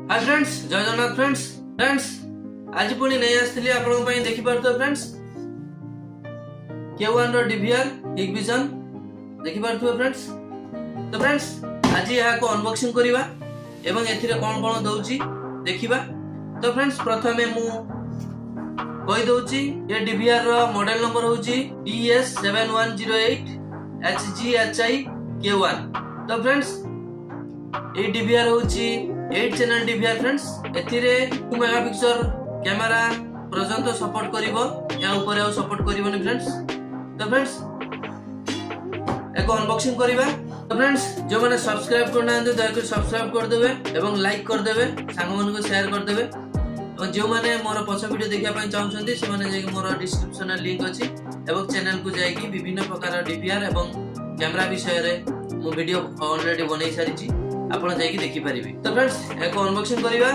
Hi friends, जय Jagannath friends आज पुणी नहीं आसली आपन पई देखि पारतो फ्रेंड्स K1 रो DVR हिग विजन देखि पारतो फ्रेंड्स। तो फ्रेंड्स आज यहा को अनबॉक्सिंग करिवा एवं एथिरे कोन कोन दउची देखिबा। तो फ्रेंड्स प्रथमे मु कहि दउची ये DVR रो मॉडल नंबर होची DS7108 HGHI K1। तो फ्रेंड्स ये DVR होची 8 चैनल DVR फ्रेंड्स। एथिरे 2 मेगापिक्सल कैमरा पर्यंत सपोर्ट करिवो, या ऊपर आ सपोर्ट करिवोनी फ्रेंड्स। तो फ्रेंड्स एको अनबॉक्सिंग करिवा। तो फ्रेंड्स जो माने सब्सक्राइब करना है दया कर सब्सक्राइब कर देबे एवं लाइक कर देबे, सांग मन को शेयर कर देबे। और जो माने मोर पछ वीडियो देखिया पई चाहउछन्ती से माने जे मोर डिस्क्रिप्शन में लिंक अछि एवं चैनल को जाई कि विभिन्न प्रकार DVR एवं कैमरा विषय रे मो वीडियो ऑलरेडी बनै सारी छी, आपण जाई कि देखि परिबे। तो फ्रेंड्स एको अनबॉक्सिंग करिवा।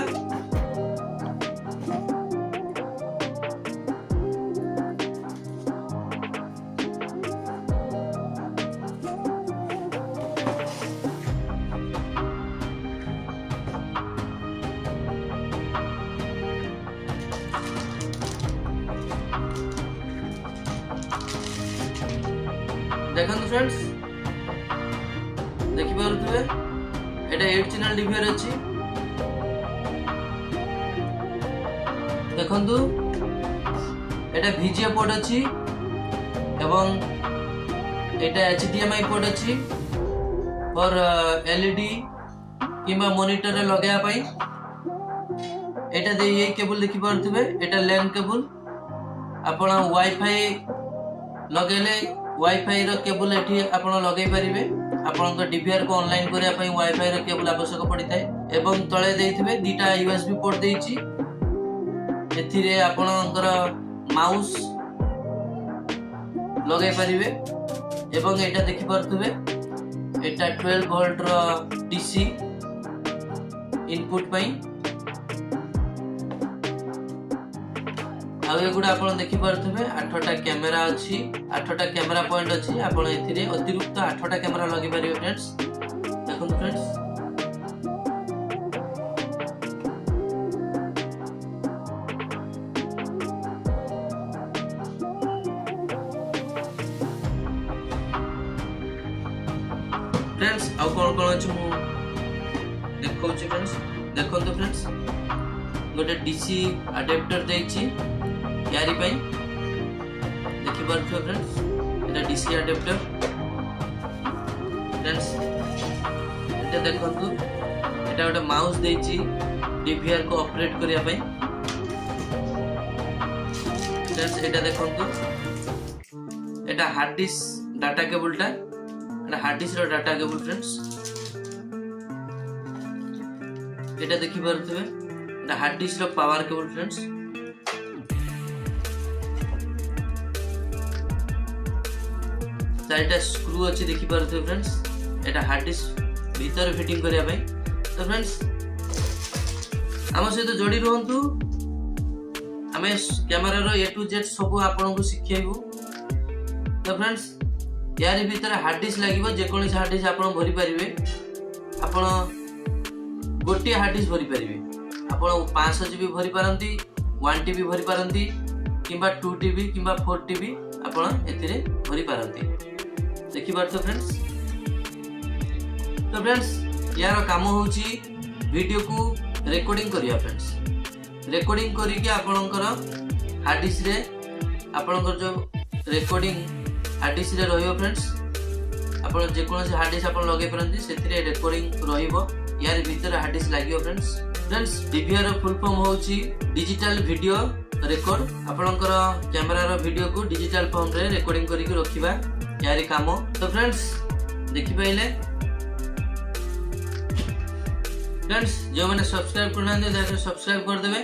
देखंतु फ्रेंड्स देखि पारुथुबे एटा 8 चैनल DVR अछि। देखंतु एटा VGA पोर्ट अछि एवं एटा HDMI पोर्ट अछि और LED किबा मॉनिटर रे लगाया पई। एटा दे ये केबल देखि पारुथुबे एटा LAN केबल। आपण वाईफाई लगेले वाईफाई रो केबल एठी आपण लगाई परिबे। आपनका DVR को ऑनलाइन करिया पई वाईफाई रो केबल आवश्यक पड़ी थाए एवं तळे देइथिबे दीटा USB पोर्ट देइची। एथिरे आपनकर माउस लगाई परिबे एवं एटा देखि पारथुबे एटा 12 वोल्ट रो DC इनपुट पई। आगे गुडा आपण देखि पारथुबे 8टा कैमरा अछि, 8टा कैमरा पॉइंट अछि। आपण एथिरे अतिरिक्त 8टा कैमरा लगे परिबे फ्रेंड्स। देखो फ्रेंड्स फ्रेंड्स आ कोन कोन अछि मु देखौ छी फ्रेंड्स। देखो तो फ्रेंड्स गोटे DC अडेप्टर देछि यारी पई देखि पारथु फ्रेंड्स। एटा DC अडेप्टर फ्रेंड्स। एटा देखंतु एटा गोटे माउस देछि DVR को ऑपरेट करिया पई फ्रेंड्स। एटा देखंतु एटा हार्ड डिस्क डाटा केबलटा, एटा हार्ड डिस्क रो डाटा केबल फ्रेंड्स। एटा देखि पारथु एटा हार्ड डिस्क रो पावर केबल फ्रेंड्स। चारटा स्क्रू अछि देखि पारथु फ्रेंड्स। एटा हार्ड डिस्क भीतर फिटिंग करिया पई। तो फ्रेंड्स हम सहित जोड़ी रहंतु। हमें कैमरा रो A to Z सब आपन को सिखेबु। तो फ्रेंड्स यारी भीतर हार्ड डिस्क लागिवो, जे कोनी हार्ड डिस्क आपन भरि परिबे। आपन गोटी हार्ड डिस्क भरि परिबे। आपन 500 GB भरि पारंती, 1 TB भरि पारंती किबा 2 TB किबा 4 TB आपन एथिरे भरि पारंती देखि पारतो फ्रेंड्स। तो फ्रेंड्स यार काम होची वीडियो को रिकॉर्डिंग करिया फ्रेंड्स। रिकॉर्डिंग करी के आपनकर हार्ड डिस्क रे आपनकर जो रिकॉर्डिंग हार्ड डिस्क रे रहियो फ्रेंड्स। आपन जे कोनसे हार्ड डिस्क आपन लगे परंती सेथिरे रिकॉर्डिंग रहिबो, यार भीतर हार्ड डिस्क लागियो फ्रेंड्स। फ्रेंड्स DVR रो फुल फॉर्म होची डिजिटल वीडियो रिकॉर्ड। आपनकर कैमरा रो वीडियो को डिजिटल फॉर्म रे रिकॉर्डिंग करी के रखिबा यारी काम। तो फ्रेंड्स देखि पाइले फ्रेंड्स जो माने सब्सक्राइब करना है दया कर सब्सक्राइब कर देबे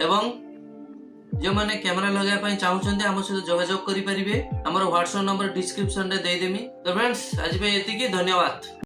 एवं जो माने कैमरा लगाया पई चाहउछन्ते हम से जोगाजोग करि परिबे। हमर WhatsApp नंबर डिस्क्रिप्शन रे दे देमी। तो फ्रेंड्स आज पे एति की धन्यवाद।